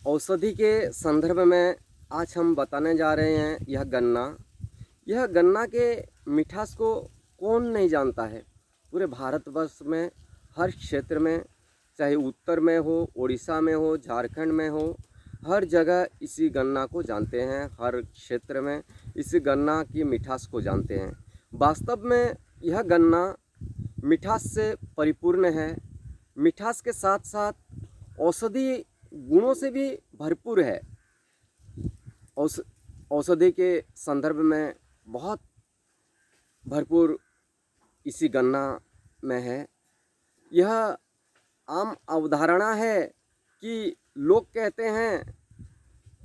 औषधि के संदर्भ में आज हम बताने जा रहे हैं यह गन्ना के मिठास को कौन नहीं जानता है। पूरे भारतवर्ष में हर क्षेत्र में, चाहे उत्तर में हो, उड़ीसा में हो, झारखंड में हो, हर जगह इसी गन्ना को जानते हैं। हर क्षेत्र में इस गन्ना की मिठास को जानते हैं। वास्तव में यह गन्ना मिठास से परिपूर्ण है। मिठास के साथ साथ औषधि गुणों से भी भरपूर है। औषधि के संदर्भ में बहुत भरपूर इसी गन्ना में है। यह आम अवधारणा है कि लोग कहते हैं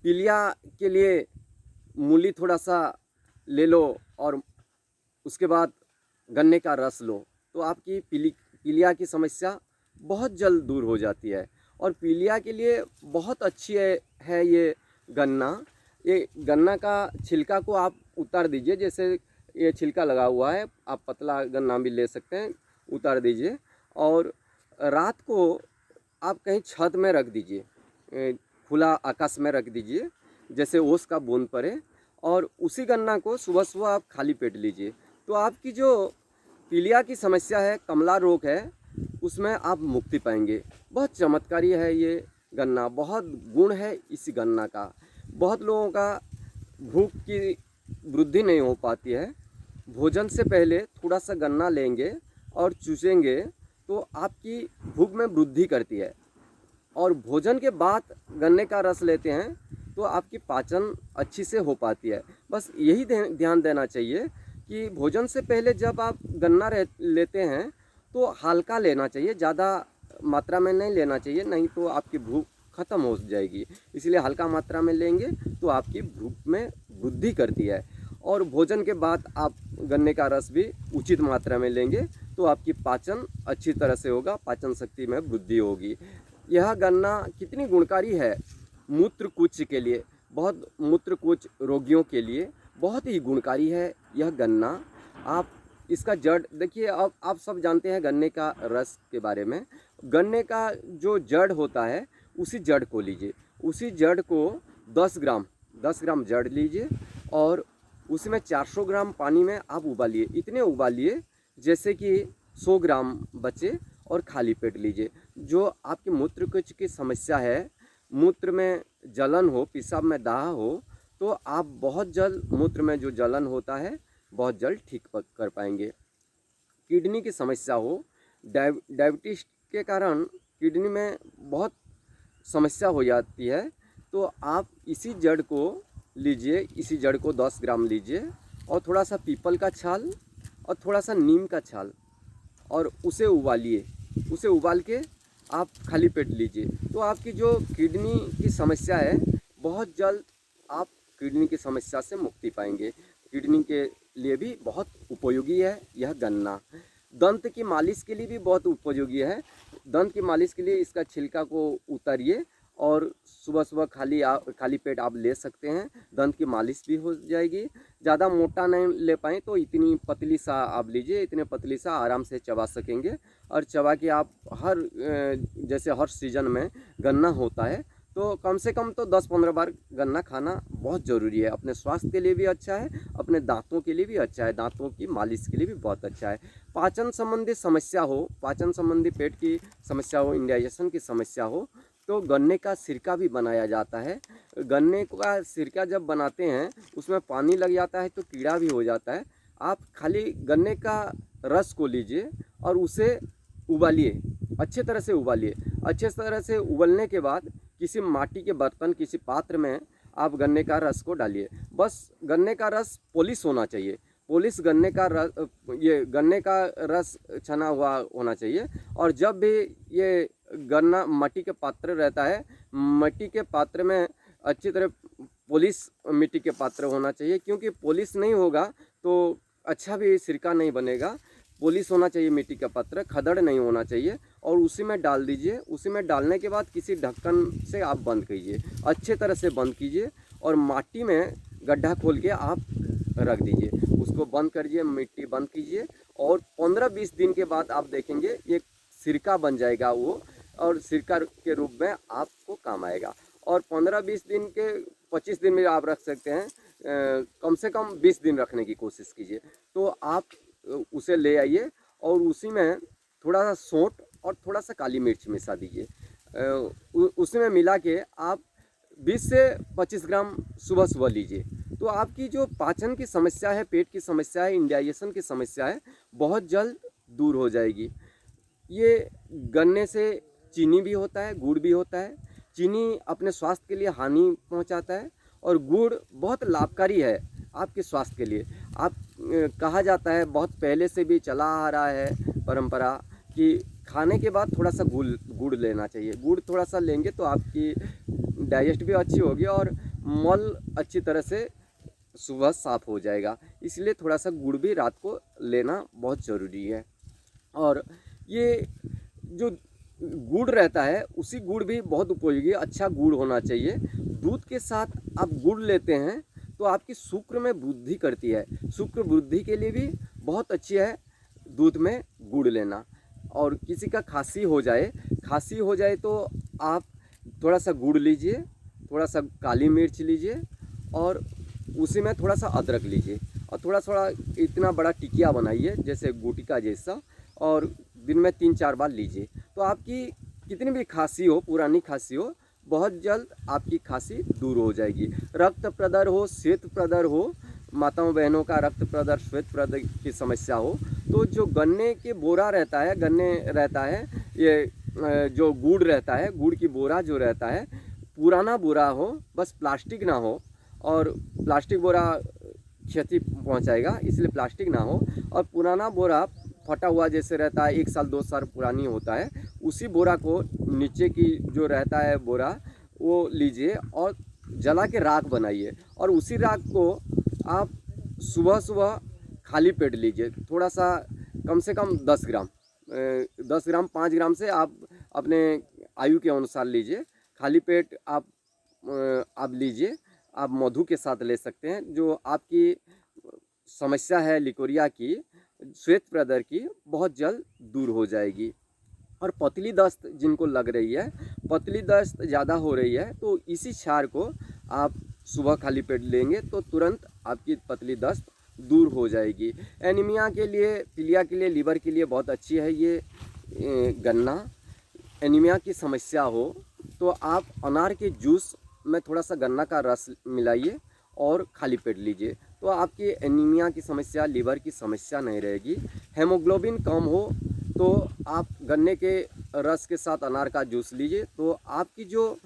पीलिया के लिए मूली थोड़ा सा ले लो और उसके बाद गन्ने का रस लो, तो आपकी पीलिया की समस्या बहुत जल्द दूर हो जाती है। और पीलिया के लिए बहुत अच्छी है ये गन्ना। ये गन्ना का छिलका को आप उतार दीजिए, जैसे ये छिलका लगा हुआ है, आप पतला गन्ना भी ले सकते हैं, उतार दीजिए और रात को आप कहीं छत में रख दीजिए, खुला आकाश में रख दीजिए, जैसे ओस का बूंद पड़े, और उसी गन्ना को सुबह सुबह आप खाली पेट लीजिए। तो आपकी जो पीलिया की समस्या है, कमला रोग है, उसमें आप मुक्ति पाएंगे। बहुत चमत्कारी है ये गन्ना, बहुत गुण है इस गन्ना का। बहुत लोगों का भूख की वृद्धि नहीं हो पाती है। भोजन से पहले थोड़ा सा गन्ना लेंगे और चूसेंगे तो आपकी भूख में वृद्धि करती है। और भोजन के बाद गन्ने का रस लेते हैं तो आपकी पाचन अच्छी से हो पाती है। बस यही ध्यान देना चाहिए कि भोजन से पहले जब आप गन्ना लेते हैं तो हल्का लेना चाहिए, ज़्यादा मात्रा में नहीं लेना चाहिए, नहीं तो आपकी भूख ख़त्म हो जाएगी। इसलिए हल्का मात्रा में लेंगे तो आपकी भूख में वृद्धि करती है। और भोजन के बाद आप गन्ने का रस भी उचित मात्रा में लेंगे तो आपकी पाचन अच्छी तरह से होगा, पाचन शक्ति में वृद्धि होगी। यह गन्ना कितनी गुणकारी है मूत्रकुच के लिए, बहुत मूत्रकुच रोगियों के लिए बहुत ही गुणकारी है यह गन्ना। आप इसका जड़ देखिए, अब आप सब जानते हैं गन्ने का रस के बारे में। गन्ने का जो जड़ होता है उसी जड़ को लीजिए, उसी जड़ को 10 ग्राम जड़ लीजिए और उसमें 400 ग्राम पानी में आप उबालिए। इतने उबालिए जैसे कि 100 ग्राम बचे और खाली पेट लीजिए। जो आपकी मूत्रकुच की समस्या है, मूत्र में जलन हो, पेशाब में दाह हो, तो आप बहुत जल्द मूत्र में जो जलन होता है बहुत जल्द ठीक कर पाएंगे। किडनी की समस्या हो, डायबिटीज के कारण किडनी में बहुत समस्या हो जाती है, तो आप इसी जड़ को लीजिए, इसी जड़ को 10 ग्राम लीजिए और थोड़ा सा पीपल का छाल और थोड़ा सा नीम का छाल और उसे उबालिए। उसे उबाल के आप खाली पेट लीजिए तो आपकी जो किडनी की समस्या है बहुत जल्द आप किडनी की समस्या से मुक्ति पाएंगे। किडनी के लिए भी बहुत उपयोगी है यह गन्ना। दंत की मालिश के लिए भी बहुत उपयोगी है। दंत की मालिश के लिए इसका छिलका को उतारिए और सुबह सुबह खाली पेट आप ले सकते हैं, दंत की मालिश भी हो जाएगी। ज़्यादा मोटा नहीं ले पाएँ तो इतनी पतली सा आप लीजिए, इतने पतली सा आराम से चबा सकेंगे। और चबा के आप जैसे हर सीजन में गन्ना होता है तो कम से कम तो 10-15 बार गन्ना खाना बहुत ज़रूरी है। अपने स्वास्थ्य के लिए भी अच्छा है, अपने दांतों के लिए भी अच्छा है, दांतों की मालिश के लिए भी बहुत अच्छा है। पाचन संबंधी समस्या हो, पाचन संबंधी पेट की समस्या हो, इंडाइजेशन की समस्या हो, तो गन्ने का सिरका भी बनाया जाता है। गन्ने का सिरका जब बनाते हैं उसमें पानी लग जाता है तो कीड़ा भी हो जाता है। आप खाली गन्ने का रस को लीजिए और उसे उबालिए, अच्छे तरह से उबालिए। अच्छे तरह से उबलने के बाद किसी माटी के बर्तन, किसी पात्र में आप गन्ने का रस को डालिए। बस गन्ने का रस पॉलिश होना चाहिए, पॉलिश गन्ने का रस, ये गन्ने का रस छना हुआ होना चाहिए। और जब भी ये गन्ना मिट्टी के पात्र रहता है, मिट्टी के पात्र में अच्छी तरह पॉलिश मिट्टी के पात्र होना चाहिए, क्योंकि पॉलिश नहीं होगा तो अच्छा भी सिरका नहीं बनेगा। पॉलिश होना चाहिए मिट्टी का पात्र, खदड़ नहीं होना चाहिए। और उसी में डाल दीजिए। उसी में डालने के बाद किसी ढक्कन से आप बंद कीजिए, अच्छे तरह से बंद कीजिए और माटी में गड्ढा खोल के आप रख दीजिए। उसको बंद करिए, मिट्टी बंद कीजिए और 15-20 दिन के बाद आप देखेंगे ये सिरका बन जाएगा वो, और सिरका के रूप में आपको काम आएगा। और 15-20 दिन के 25 दिन में आप रख सकते हैं। कम से कम 20 दिन रखने की कोशिश कीजिए। तो आप उसे ले आइए और उसी में थोड़ा सा सौंठ और थोड़ा सा काली मिर्च मिला दीजिए। उसी में मिला के आप 20 से 25 ग्राम सुबह सुबह लीजिए। तो आपकी जो पाचन की समस्या है, पेट की समस्या है, इंडाइजेशन की समस्या है, बहुत जल्द दूर हो जाएगी। ये गन्ने से चीनी भी होता है, गुड़ भी होता है। चीनी अपने स्वास्थ्य के लिए हानि पहुंचाता है और गुड़ बहुत लाभकारी है आपके स्वास्थ्य के लिए। आप कहा जाता है, बहुत पहले से भी चला आ रहा है परंपरा, कि खाने के बाद थोड़ा सा गुड़ लेना चाहिए। गुड़ थोड़ा सा लेंगे तो आपकी डाइजेस्ट भी अच्छी होगी और मल अच्छी तरह से सुबह साफ हो जाएगा। इसलिए थोड़ा सा गुड़ भी रात को लेना बहुत ज़रूरी है। और ये जो गुड़ रहता है, उसी गुड़ भी बहुत उपयोगी, अच्छा गुड़ होना चाहिए। दूध के साथ आप गुड़ लेते हैं तो आपकी शुक्र में वृद्धि करती है। शुक्र वृद्धि के लिए भी बहुत अच्छी है दूध में गुड़ लेना। और किसी का खांसी हो जाए तो आप थोड़ा सा गुड़ लीजिए, थोड़ा सा काली मिर्च लीजिए और उसी में थोड़ा सा अदरक लीजिए और थोड़ा थोड़ा इतना बड़ा टिकिया बनाइए जैसे गुटिका जैसा, और दिन में 3-4 बार लीजिए। तो आपकी कितनी भी खांसी हो, पुरानी खांसी हो, बहुत जल्द आपकी खांसी दूर हो जाएगी। रक्त प्रदर हो, श्वेत प्रदर हो, माताओं बहनों का रक्त प्रदर, श्वेत प्रदर की समस्या हो, तो जो गन्ने के बोरा रहता है, ये जो गुड़ रहता है, गुड़ की बोरा जो रहता है, पुराना बोरा हो, बस प्लास्टिक ना हो। और प्लास्टिक बोरा क्षति पहुंचाएगा, इसलिए प्लास्टिक ना हो। और पुराना बोरा फटा हुआ जैसे रहता है, 1 साल 2 साल पुरानी होता है, उसी बोरा को नीचे की जो रहता है बोरा, वो लीजिए और जला के राख बनाइए। और उसी राख को आप सुबह सुबह खाली पेट लीजिए। थोड़ा सा कम से कम 10 ग्राम 5 ग्राम से आप अपने आयु के अनुसार लीजिए। खाली पेट आप लीजिए। आप मधु के साथ ले सकते हैं। जो आपकी समस्या है लिकोरिया की, श्वेत प्रदर की, बहुत जल्द दूर हो जाएगी। और पतली दस्त जिनको लग रही है, पतली दस्त ज़्यादा हो रही है, तो इसी क्षार को आप सुबह खाली पेट लेंगे तो तुरंत आपकी पतली दस्त दूर हो जाएगी। एनीमिया के लिए, पीलिया के लिए, लीवर के लिए बहुत अच्छी है ये गन्ना। एनीमिया की समस्या हो तो आप अनार के जूस में थोड़ा सा गन्ना का रस मिलाइए और खाली पेट लीजिए, तो आपकी एनीमिया की समस्या, लीवर की समस्या नहीं रहेगी। हेमोग्लोबिन कम हो तो आप गन्ने के रस के साथ अनार का जूस लीजिए, तो आपकी जो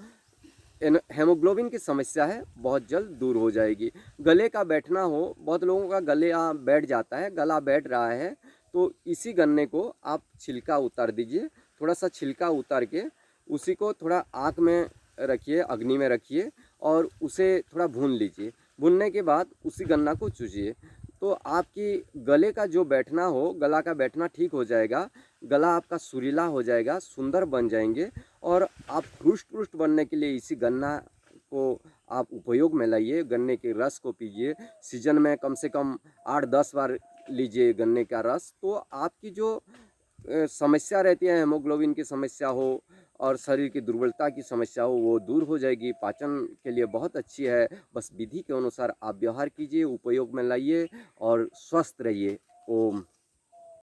हेमोग्लोबिन की समस्या है बहुत जल्द दूर हो जाएगी। गले का बैठना हो, बहुत लोगों का गले बैठ जाता है, गला बैठ रहा है, तो इसी गन्ने को आप छिलका उतार दीजिए। थोड़ा सा छिलका उतार के उसी को थोड़ा आँख में रखिए, अग्नि में रखिए और उसे थोड़ा भून लीजिए। भूनने के बाद उसी गन्ना को चूसिए, तो आपकी गले का जो बैठना हो, गला का बैठना ठीक हो जाएगा। गला आपका सुरीला हो जाएगा, सुंदर बन जाएंगे। और आप हृष्ट पुष्ट बनने के लिए इसी गन्ना को आप उपयोग में लाइए। गन्ने के रस को पीजिए। सीजन में कम से कम 8-10 बार लीजिए गन्ने का रस, तो आपकी जो समस्या रहती है, हेमोग्लोबिन की समस्या हो और शरीर की दुर्बलता की समस्या हो, वो दूर हो जाएगी। पाचन के लिए बहुत अच्छी है। बस विधि के अनुसार आप व्यवहार कीजिए, उपयोग में लाइए और स्वस्थ रहिए। ओम।